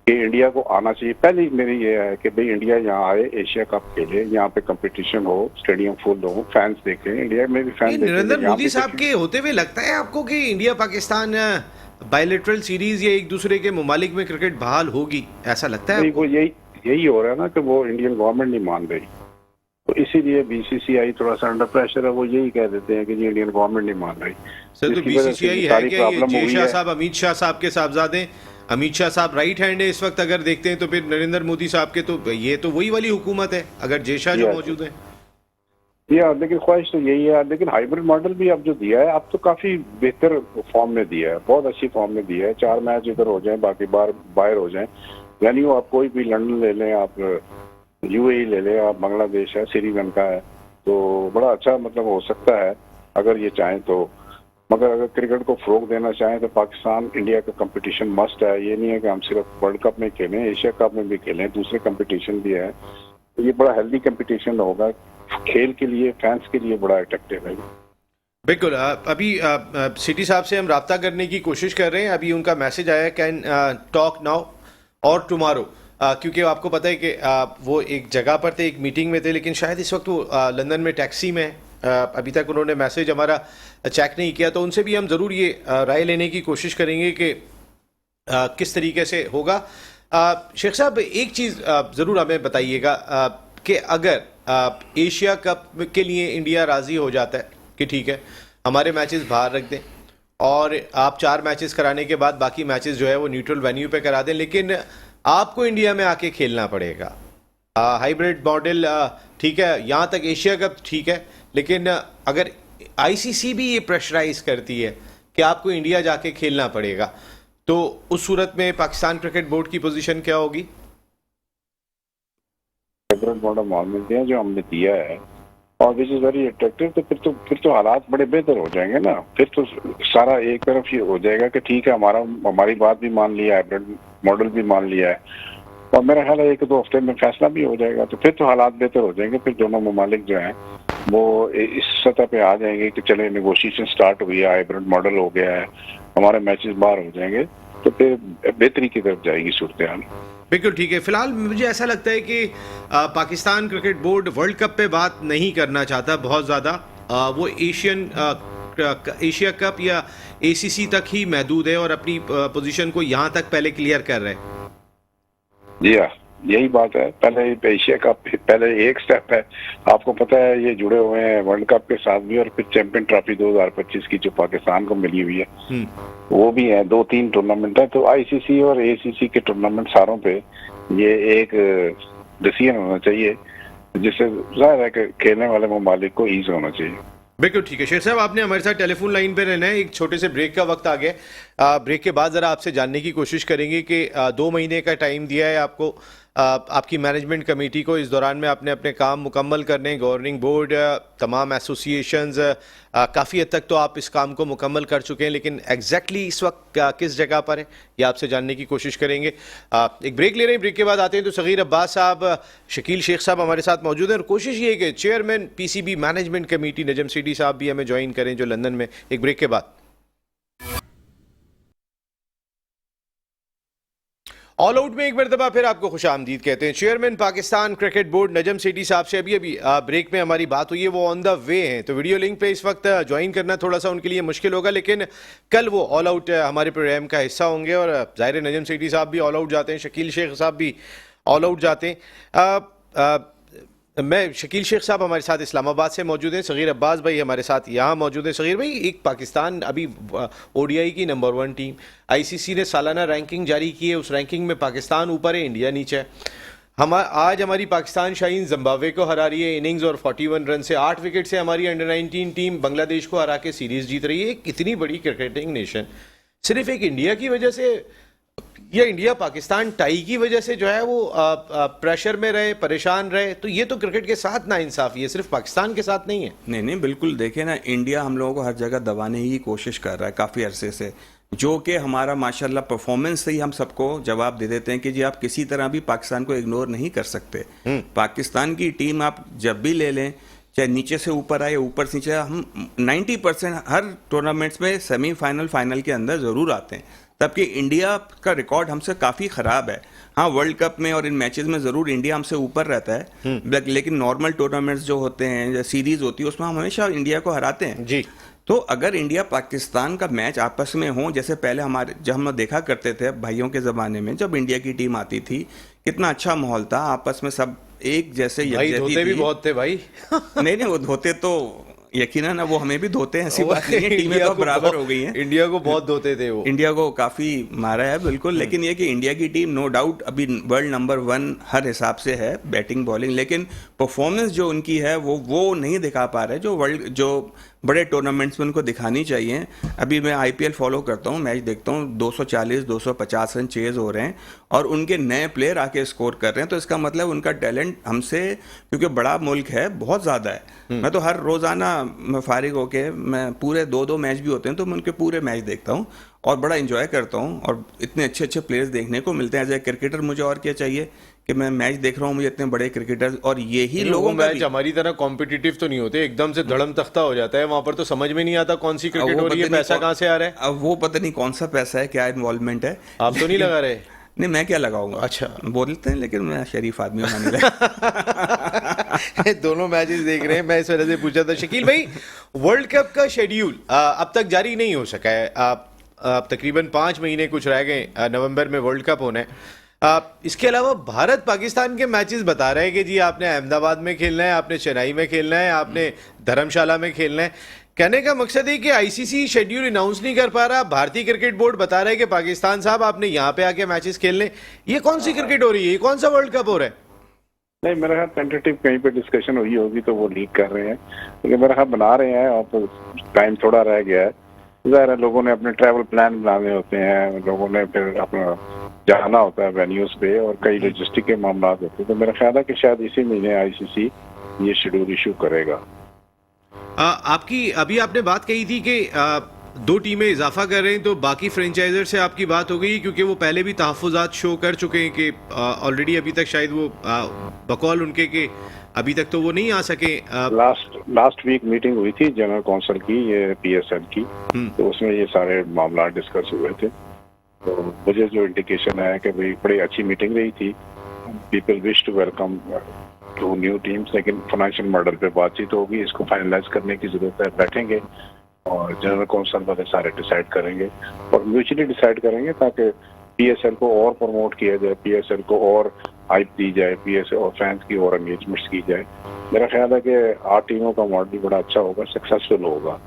कि इंडिया को आना चाहिए। पहली मेरी ये है कि भाई इंडिया यहाँ आए, एशिया कप खेले, यहाँ पे कंपटीशन हो, स्टेडियम फुल हो, फैंस देखें। इंडिया में भी फैंस देखें। नरेंद्र मोदी साहब के होते हुए लगता है आपको कि इंडिया पाकिस्तान बायलैटरल सीरीज या एक दूसरे के ममालिक में क्रिकेट बहाल होगी, ऐसा लगता है? वो यही हो रहा है ना कि वो इंडियन गवर्नमेंट नहीं मान रही, तो इसीलिए बीसीसीआई थोड़ा सा अंडर प्रेशर है। वो यही कह देते हैं कि जी इंडियन गवर्नमेंट नहीं मान रही। सर, तो बीसीसीआई है क्या ये जय शाह साहब, अमित शाह साहब के साहबजादे? अमित शाह साहब राइट हैंड है इस वक्त, अगर देखते हैं तो फिर नरेंद्र मोदी साहब के, तो ये तो वही वाली हुकूमत है अगर जय शाह जो मौजूद है। लेकिन ख्वाहिश तो यही है। लेकिन हाइब्रिड मॉडल भी अब जो दिया है, अब तो काफी बेहतर फॉर्म में दिया है, बहुत अच्छी फॉर्म में दिया है। 4 मैच इधर हो जाएं, बाकी बाहर हो जाएं। यानी वो आप कोई भी लंदन ले लें, आप यूएई ले लें, आप बांग्लादेश है, श्रीलंका है, तो बड़ा अच्छा मतलब हो सकता है अगर ये चाहें तो। मगर अगर क्रिकेट को फरोग देना चाहें तो पाकिस्तान इंडिया का कंपटीशन मस्ट है। ये नहीं है कि हम सिर्फ वर्ल्ड कप में खेलें, एशिया कप में भी खेलें, दूसरे कंपटीशन भी है। तो ये बड़ा हेल्दी कंपटीशन होगा खेल के लिए, फैंस के लिए बड़ा अट्रैक्टिव है। बिल्कुल। अभी सिटी साहब से हम राब्ता करने की कोशिश कर रहे हैं। अभी उनका मैसेज आया, कैन टॉक नाउ और टुमारो, क्योंकि आपको पता है कि वो एक जगह पर थे, एक मीटिंग में थे, लेकिन शायद इस वक्त वो लंदन में टैक्सी में है। अभी तक उन्होंने मैसेज हमारा चेक नहीं किया, तो उनसे भी हम ज़रूर ये राय लेने की कोशिश करेंगे कि किस तरीके से होगा। शेख साहब, एक चीज़ ज़रूर हमें बताइएगा कि अगर एशिया कप के लिए इंडिया राज़ी हो जाता है कि ठीक है हमारे मैचेस बाहर रख दें और आप 4 मैचेस कराने के बाद बाकी मैचेस जो है वो न्यूट्रल वेन्यू पे करा दें, लेकिन आपको इंडिया में आके खेलना पड़ेगा। हाइब्रिड मॉडल ठीक है, यहाँ तक एशिया कप ठीक है, लेकिन अगर आईसीसी भी ये प्रेशराइज करती है कि आपको इंडिया जाके खेलना पड़ेगा, तो उस सूरत में पाकिस्तान क्रिकेट बोर्ड की पोजीशन क्या होगी? हाइब्रिड मॉडल मान मिलते हैं जो हमने दिया है और विच इज वेरी अट्रैक्टिव। तो फिर तो हालात बड़े बेहतर हो जाएंगे ना। फिर तो सारा एक तरफ ये हो जाएगा कि ठीक है हमारी बात भी मान लिया, हाइब्रिड मॉडल भी मान लिया है, और मेरा ख्याल है 1-2 हफ्ते में फैसला भी हो जाएगा। तो फिर तो हालात बेहतर हो जाएंगे। फिर दोनों ममालिक जो हैं वो इस सतह पे आ जाएंगे कि चले नेगोशिएशन स्टार्ट हुई है, हाइब्रिड मॉडल हो गया है, हमारे मैचेस बाहर हो जाएंगे, तो फिर बेहतरी की तरफ जाएगी सूरत हाल। बिल्कुल ठीक है। फिलहाल मुझे ऐसा लगता है कि Pakistan cricket board world cup पे बात नहीं करना चाहता बहुत ज़्यादा। वो एशिया कप या एसीसी तक ही महदूद है और अपनी पोजीशन को यहाँ तक पहले क्लियर कर रहे हैं। जी हाँ, यही बात है। पहले एशिया कप, पहले एक स्टेप है। आपको पता है ये जुड़े हुए हैं वर्ल्ड कप के साथ भी, और फिर चैंपियन ट्रॉफी 2025 की जो पाकिस्तान को मिली हुई है वो भी है। 2-3 टूर्नामेंट है। तो आईसीसी और एसीसी के टूर्नामेंट सारों पे ये एक डिसीजन होना चाहिए जिससे जाहिर है कि खेलने वाले ममालिक को ईज होना चाहिए। बिल्कुल ठीक है। शेर साहब, आपने हमारे साथ टेलीफोन लाइन पे रहना है। एक छोटे से ब्रेक का वक्त आ गया। ब्रेक के बाद ज़रा आपसे जानने की कोशिश करेंगे कि 2 महीने का टाइम दिया है आपको, आपकी मैनेजमेंट कमेटी को। इस दौरान में आपने अपने काम मुकम्मल करने, गवर्निंग बोर्ड, तमाम एसोसिएशंस, काफ़ी हद तक तो आप इस काम को मुकम्मल कर चुके हैं, लेकिन एग्जैक्टली इस वक्त किस जगह पर है ये आपसे जानने की कोशिश करेंगे। एक ब्रेक ले रहे हैं। ब्रेक के बाद आते हैं तो सगीर अब्बास साहब, शकील शेख साहब हमारे साथ मौजूद हैं, और कोशिश ये है कि चेयरमैन पीसीबी मैनेजमेंट कमेटी नजम सिटी साहब भी हमें ज्वाइन करें जो लंदन में। एक ब्रेक के बाद ऑल आउट में एक मरतबा फिर आपको खुश आमदीद कहते हैं। Chairman Pakistan cricket board Najam Sethi साहब से अभी ब्रेक में हमारी बात हुई है, वो ऑन द वे हैं, तो वीडियो लिंक पे इस वक्त ज्वाइन करना थोड़ा सा उनके लिए मुश्किल होगा, लेकिन कल वो ऑल आउट हमारे प्रोग्राम का हिस्सा होंगे। और ज़ाहिर नजम सेठी साहब भी ऑल आउट जाते हैं, शकील शेख साहब भी ऑल आउट जाते हैं। मैं शकील शेख साहब हमारे साथ इस्लामाबाद से मौजूद हैं, सगीर अब्बास भाई हमारे साथ यहाँ मौजूद हैं। सगीर भाई, एक पाकिस्तान अभी ओडीआई की नंबर 1 टीम, आईसीसी ने सालाना रैंकिंग जारी की है, उस रैंकिंग में पाकिस्तान ऊपर है, इंडिया नीचे है। आज हमारी पाकिस्तान शाहीन जिम्बाब्वे को हरा रही है इनिंग्स और 41 रन से। 8 विकेट से हमारी अंडर 19 टीम बांग्लादेश को हरा के सीरीज जीत रही है। एक इतनी बड़ी क्रिकेटिंग नेशन सिर्फ एक इंडिया की वजह से या इंडिया पाकिस्तान टाई की वजह से जो है वो प्रेशर में रहे, परेशान रहे, तो ये तो क्रिकेट के साथ नाइंसाफी है, सिर्फ पाकिस्तान के साथ नहीं है। नहीं नहीं, बिल्कुल देखें ना, इंडिया हम लोगों को हर जगह दबाने की कोशिश कर रहा है काफ़ी अरसे से, जो कि हमारा माशाल्लाह परफॉर्मेंस से ही हम सबको जवाब दे देते हैं कि जी आप किसी तरह भी पाकिस्तान को इग्नोर नहीं कर सकते। पाकिस्तान की टीम आप जब भी ले लें, चाहे नीचे से ऊपर आए, ऊपर से नीचे, हम 90% हर टूर्नामेंट्स में सेमीफाइनल फाइनल के अंदर ज़रूर आते हैं, तबकि इंडिया का रिकॉर्ड हमसे काफ़ी ख़राब है। हाँ, वर्ल्ड कप में और इन मैचेस में ज़रूर इंडिया हमसे ऊपर रहता है, लेकिन नॉर्मल टूर्नामेंट्स जो होते हैं या सीरीज़ होती है उसमें हम हमेशा इंडिया को हराते हैं जी। तो अगर इंडिया पाकिस्तान का मैच आपस में हो, जैसे पहले हमारे जब हम देखा करते थे भाइयों के ज़माने में, जब इंडिया की टीम आती थी कितना अच्छा माहौल था, आपस में सब एक जैसे भाई धोते भी बहुत थे भाई। नहीं वो धोते तो यकीनन ना, वो हमें भी नंबर 1 ऐसी बात नहीं है, टीमें तो बराबर हो गई हैं। इंडिया को बहुत धोते थे वो, इंडिया को काफी मारा है बिल्कुल, लेकिन ये कि इंडिया की टीम नो डाउट अभी वर्ल्ड नंबर 1 हर हिसाब से है, बैटिंग बॉलिंग, लेकिन परफॉर्मेंस जो उनकी है वो नहीं दिखा पा रहे जो बड़े टूर्नामेंट्स में उनको दिखानी चाहिए। अभी मैं आईपीएल फॉलो करता हूँ, मैच देखता हूँ, 240-250 रन चेज हो रहे हैं और उनके नए प्लेयर आके स्कोर कर रहे हैं, तो इसका मतलब उनका टैलेंट हमसे, क्योंकि बड़ा मुल्क है, बहुत ज़्यादा है। मैं तो हर रोज़ाना मैं फारिग होके, मैं पूरे 2-2 मैच भी होते हैं तो मैं उनके पूरे मैच देखता हूँ और बड़ा इंजॉय करता हूँ, और इतने अच्छे अच्छे प्लेयर्स देखने को मिलते हैं। एज ए क्रिकेटर मुझे और क्या चाहिए कि मैं मैच देख रहा हूँ, मुझे इतने बड़े क्रिकेटर्स और यही लोगों का मैच हमारी तरह कॉम्पिटिटिव तो नहीं होते, एकदम से धड़म तख्ता हो जाता है, वहां पर तो समझ में नहीं आता कौन सी क्रिकेट हो रही है, पैसा कहाँ से आ रहा है। अब वो पता नहीं कौन सा पैसा है, क्या इन्वॉल्वमेंट है, आप तो नहीं लगा रहे? नहीं, मैं क्या लगाऊंगा। अच्छा, बोलते हैं, लेकिन मैं शरीफ आदमी हूं, नहीं लगा। दोनों मैचेस देख रहे हैं, मैं इस वजह से पूछा था। शकील भाई, वर्ल्ड कप का शेड्यूल अब तक जारी नहीं हो सका है, अब तकरीबन 5 महीने कुछ रह गए, नवंबर में वर्ल्ड कप होना है। इसके अलावा भारत पाकिस्तान के मैचेस बता रहे हैं कि जी आपने अहमदाबाद में खेलना है, आपने चेन्नई में खेलना है, आपने धर्मशाला में खेलना है। कहने का मकसद है कि आईसीसी शेड्यूल अनाउंस नहीं कर पा रहा, भारतीय क्रिकेट बोर्ड बता रहा है कि पाकिस्तान साहब आपने यहाँ पे आके मैचेस खेलने। ये कौन सी क्रिकेट हो रही है, ये कौन सा वर्ल्ड कप हो रहा है? नहीं, मेरा ख्याल टेंटेटिव कहीं पे डिस्कशन हुई होगी तो वो लीक कर रहे हैं, लेकिन मेरा ख्याल बना रहे हैं, और टाइम थोड़ा रह गया है। ज़ाहिर है लोगों ने अपने ट्रैवल प्लान बनाने होते हैं, लोगों ने फिर अपना जाना होता है वेन्यूज पे, और कई लॉजिस्टिक के मामला होते हैं, तो मेरा ख्याल है कि शायद इसी महीने आईसीसी ये शेड्यूल इशू करेगा। आपकी अभी आपने बात कही थी कि 2 टीमें इजाफा कर रहे हैं, तो बाकी फ्रेंचाइजर से आपकी बात हो गई, क्योंकि वो पहले भी तहफ़्फ़ुज़ात शो कर चुके हैं कि ऑलरेडी अभी तक शायद वो बकौल उनके के अभी तक तो वो नहीं आ सके। लास्ट वीक मीटिंग हुई थी जनरल काउंसिल की, ये पीएसएल की, तो उसमें ये सारे मामला डिस्कस हुए थे। तो मुझे जो इंडिकेशन है कि भाई बड़ी अच्छी मीटिंग रही थी, people wish to welcome 2 new teams, लेकिन फाइनेंशियल मॉडल पे बातचीत होगी, इसको फाइनलाइज करने की जरूरत है, बैठेंगे और जनरल काउंसिल वाले सारे डिसाइड करेंगे और म्यूचुअली डिसाइड करेंगे, ताकि पीएसएल को और प्रमोट किया जाए, पीएसएल को और हाइप दी जाए, पीएसएल और फैंस की और एंगेजमेंट्स की जाए। मेरा ख्याल है कि 8 टीमों का मॉडल बड़ा अच्छा होगा, सक्सेसफुल होगा,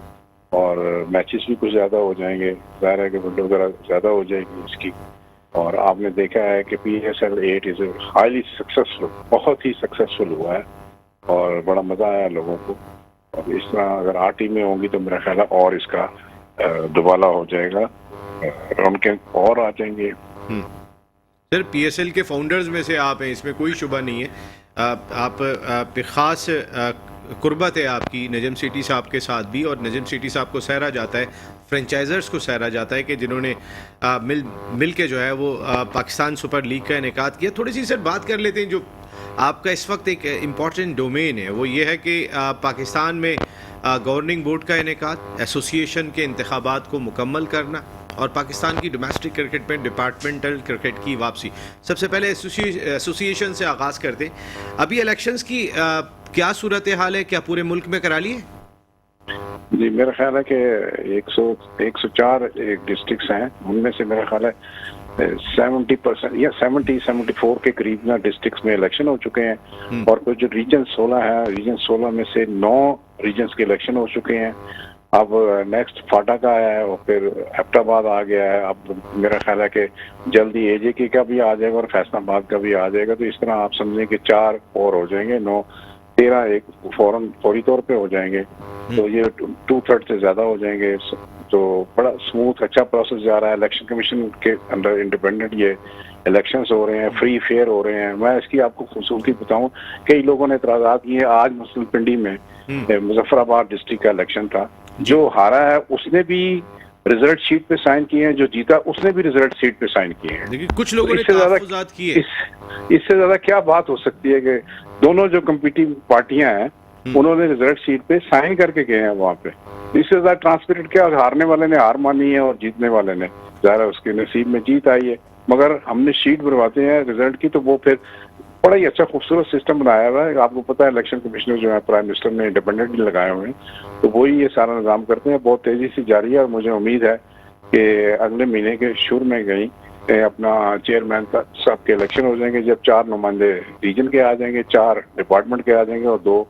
और मैचेस भी कुछ ज़्यादा हो जाएंगे, ज़ाहिर है कि विंडो ज़रा ज़्यादा हो जाएगी इसकी। और आपने देखा है कि PSL 8 इज़ हाईली सक्सेसफुल, बहुत ही सक्सेसफुल हुआ है और बड़ा मज़ा आया लोगों को। और इस तरह अगर 8 टीमें होंगी तो मेरा ख्याल है और इसका दुबाला हो जाएगा, उनके और आ जाएंगे। सर, PSL के फाउंडर्स में से आप हैं, इसमें कोई शुबा नहीं है। आप पे ख़ास कुर्बत है आपकी नजम सेठी साहब के साथ भी, और नजम सेठी साहब को सहरा जाता है, फ्रेंचाइजर्स को सहरा जाता है कि जिन्होंने मिल के जो है वो पाकिस्तान सुपर लीग का इनेकाद किया। थोड़ी सी सर बात कर लेते हैं, जो आपका इस वक्त एक इम्पॉर्टेंट डोमेन है, वो ये है कि पाकिस्तान में गवर्निंग बोर्ड का इनेकाद, एसोसिएशन के इंतखाबात को मुकम्मल करना, और पाकिस्तान की डोमेस्टिक क्रिकेट में डिपार्टमेंटल क्रिकेट की वापसी। सबसे पहले एसोसिएशन से आगाज़ करते हैं। अभी इलेक्शंस की क्या सूरत हाल है, क्या पूरे मुल्क में करा लिए? जी, मेरा ख्याल है कि 104 डिस्ट्रिक्ट्स हैं, उनमें से मेरा ख्याल है 70% या 74 के करीब ना डिस्ट्रिक्ट्स में इलेक्शन हो चुके हैं, और कुछ जो रीजन 16 है, रीजन 16 में से 9 रीजन्स के इलेक्शन हो चुके हैं। अब नेक्स्ट फाटा का है और फिर एबटाबाद आ गया है। अब मेरा ख्याल है कि जल्दी AJK का भी आ जाएगा और फैसलाबाद का भी आ जाएगा, तो इस तरह आप समझें कि 4 और हो जाएंगे, 9 13 एक फौरी तौर पे हो जाएंगे, तो ये 2/3 से ज्यादा हो जाएंगे, तो बड़ा स्मूथ अच्छा प्रोसेस जा रहा है, इलेक्शन कमीशन के अंडर इंडिपेंडेंट ये इलेक्शंस हो रहे हैं, फ्री फेयर हो रहे हैं। मैं इसकी आपको खूबसूरती बताऊं, कई लोगों ने एतराज़ात किए। आज मसलन पिंडी में मुजफ्फराबाद डिस्ट्रिक्ट का इलेक्शन था, जो हारा है उसने भी रिजल्ट शीट पे साइन किए हैं, जो जीता उसने भी रिजल्ट शीट पे साइन किए हैं। देखिए कुछ लोगों ने इससे ज्यादा तहफ़्फ़ुज़ात किए। इससे ज्यादा क्या बात हो सकती है कि दोनों जो कम्पीटिंग पार्टियां हैं उन्होंने रिजल्ट शीट पे साइन करके गए हैं वहां पे। इससे ज्यादा ट्रांसपेरेंट क्या, हारने वाले ने हार मानी है और जीतने वाले ने ज़ाहिर है उसके नसीब में जीत आई है। मगर हमने शीट बनवाते हैं रिजल्ट की, तो वो फिर बड़ा ही अच्छा खूबसूरत सिस्टम बनाया हुआ है। आपको पता है इलेक्शन कमिश्नर जो है प्राइम मिनिस्टर ने इंडिपेंडेंटली लगाए हुए हैं, तो वही ये सारा निज़ाम करते हैं। बहुत तेजी से जारी है और मुझे उम्मीद है कि अगले महीने के शुरू में गई अपना चेयरमैन साहब के इलेक्शन हो जाएंगे, जब 4 नुमाइंदे रीजन के आ जाएंगे, 4 डिपार्टमेंट के आ जाएंगे और 2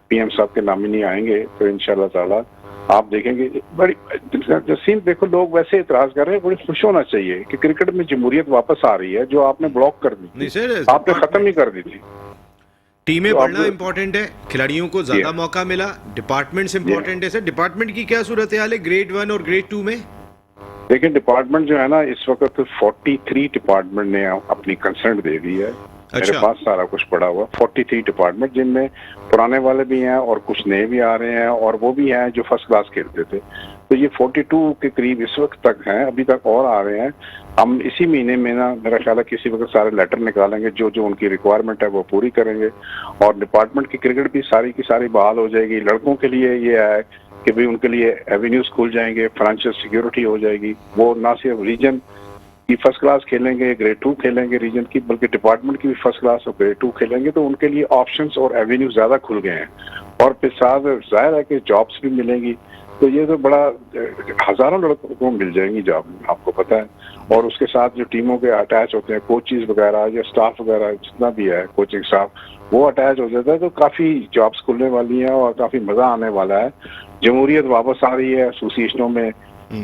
पीएम साहब के नामिनी आएंगे, तो इंशाल्लाह ताला आप देखेंगे बड़ी जसीम। देखो लोग वैसे इतराज कर रहे हैं, बड़ी खुश होना चाहिए कि क्रिकेट में जमहूरियत वापस आ रही है, जो आपने ब्लॉक कर दी नहीं थी, सर, आपने खत्म ही कर दी थी। टीमें तो बढ़ना अब- इंपॉर्टेंट है, खिलाड़ियों को ज्यादा मौका मिला, डिपार्टमेंट्स इंपॉर्टेंट है। सर डिपार्टमेंट की क्या सूरत हाल है ग्रेड 1 और ग्रेड 2 में? देखिए डिपार्टमेंट जो है ना, इस वक्त 43 डिपार्टमेंट ने अपनी कंसेंट दे दी है। मेरे पास सारा कुछ पड़ा हुआ 43 डिपार्टमेंट, जिनमें पुराने वाले भी हैं और कुछ नए भी आ रहे हैं, और वो भी हैं जो फर्स्ट क्लास खेलते थे। तो ये 42 के करीब इस वक्त तक हैं, अभी तक और आ रहे हैं। हम इसी महीने में ना मेरा ख्याल है किसी वक्त सारे लेटर निकालेंगे, जो जो उनकी रिक्वायरमेंट है वो पूरी करेंगे, और डिपार्टमेंट की क्रिकेट भी सारी की सारी बहाल हो जाएगी। लड़कों के लिए ये है कि भाई उनके लिए एवेन्यूज खुल जाएंगे, फाइनेंशियल सिक्योरिटी हो जाएगी। वो ना सिर्फ रीजन की फर्स्ट क्लास खेलेंगे, ग्रेड 2 खेलेंगे रीजन की, बल्कि डिपार्टमेंट की भी फर्स्ट क्लास और ग्रेड 2 खेलेंगे, तो उनके लिए ऑप्शंस और एवेन्यूज ज्यादा खुल गए हैं। और फिर साथ जाहिर है कि जॉब्स भी मिलेंगी, तो ये तो बड़ा हजारों लड़कों को मिल जाएंगी जॉब, आपको पता है। और उसके साथ जो टीमों के अटैच होते हैं, कोचेज वगैरह या स्टाफ वगैरह जितना भी है, कोचिंग स्टाफ, वो अटैच हो जाता है, तो काफी जॉब्स खुलने वाली हैं और काफी मजा आने वाला है। जमहूरियत वापस आ रही है एसोसिएशनों में,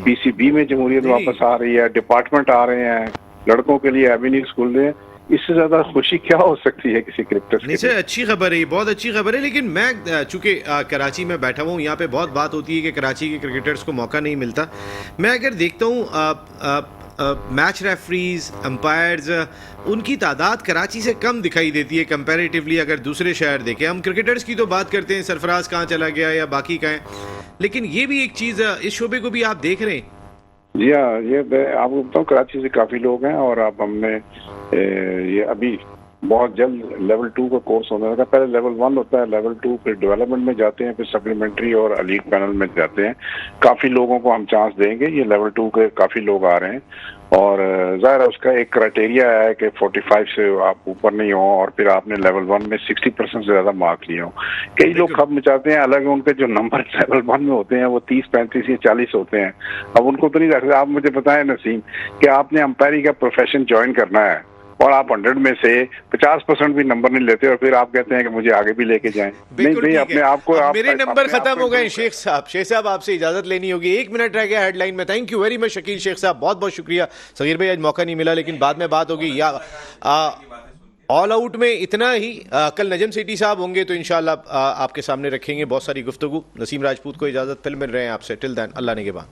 पीसीबी में जमहूरियत वापस आ रही है, डिपार्टमेंट आ रहे हैं, लड़कों के लिए एवेन्यूज खुल रहे हैं। इससे ज्यादा खुशी क्या हो सकती है किसी क्रिकेटर नहीं सर, अच्छी खबर है, ये बहुत अच्छी खबर है। लेकिन मैं चूंकि कराची में बैठा हुआ हूँ, यहाँ पे बहुत बात होती है कि कराची के क्रिकेटर्स को मौका नहीं मिलता। मैं अगर देखता हूँ मैच रेफरीज, अंपायर्स, उनकी तादाद कराची से कम दिखाई देती है कंपैरेटिवली अगर दूसरे शहर देखें। हम क्रिकेटर्स की तो बात करते हैं, सरफराज कहाँ चला गया या बाकी कहाँ है, लेकिन ये भी एक चीज़, इस शोबे को भी आप देख रहे हैं। जी हाँ, ये मैं आपको बताऊँ कराची से काफी लोग हैं, और अब हमने ये अभी बहुत जल्द लेवल 2 का कोर्स होने लगा। पहले लेवल 1 होता है, लेवल 2 फिर डेवलपमेंट में जाते हैं, फिर सप्लीमेंट्री और एलीट पैनल में जाते हैं। काफी लोगों को हम चांस देंगे, ये लेवल 2 के काफी लोग आ रहे हैं, और जाहिर है उसका एक क्राइटेरिया है कि 45 से आप ऊपर नहीं हो, और फिर आपने लेवल 1 में 60% से ज्यादा मार्क लिए हो। कई लोग खब मचाते हैं, अलग उनके जो नंबर लेवल 1 में होते हैं वो 30, 35 या 40 होते हैं। अब उनको तो नहीं रखते। आप मुझे बताएं नसीम कि आपने अंपायरिंग का प्रोफेशन ज्वाइन करना है और आप 100 में से 50% भी नंबर नहीं लेते, और फिर आप कहते हैं कि मुझे आगे भी लेके जाएं। नहीं भाई, अपने आप को मेरे नंबर खत्म हो गए। शेख साहब आपसे इजाजत लेनी होगी, 1 मिनट रह गया हेडलाइन में। Thank you very much Shakeel Shaikh sahab, बहुत बहुत शुक्रिया। सगीर भाई आज मौका नहीं मिला, लेकिन बाद में बात होगी। या ऑल आउट में इतना ही। कल नजम सेठी साहब होंगे तो इंशाल्लाह आपके सामने रखेंगे बहुत सारी गुफ्तगू। नसीम राजपूत को इजाजत, फिर मिल रहे हैं आपसे। टिल देन अल्लाह ने के बाद।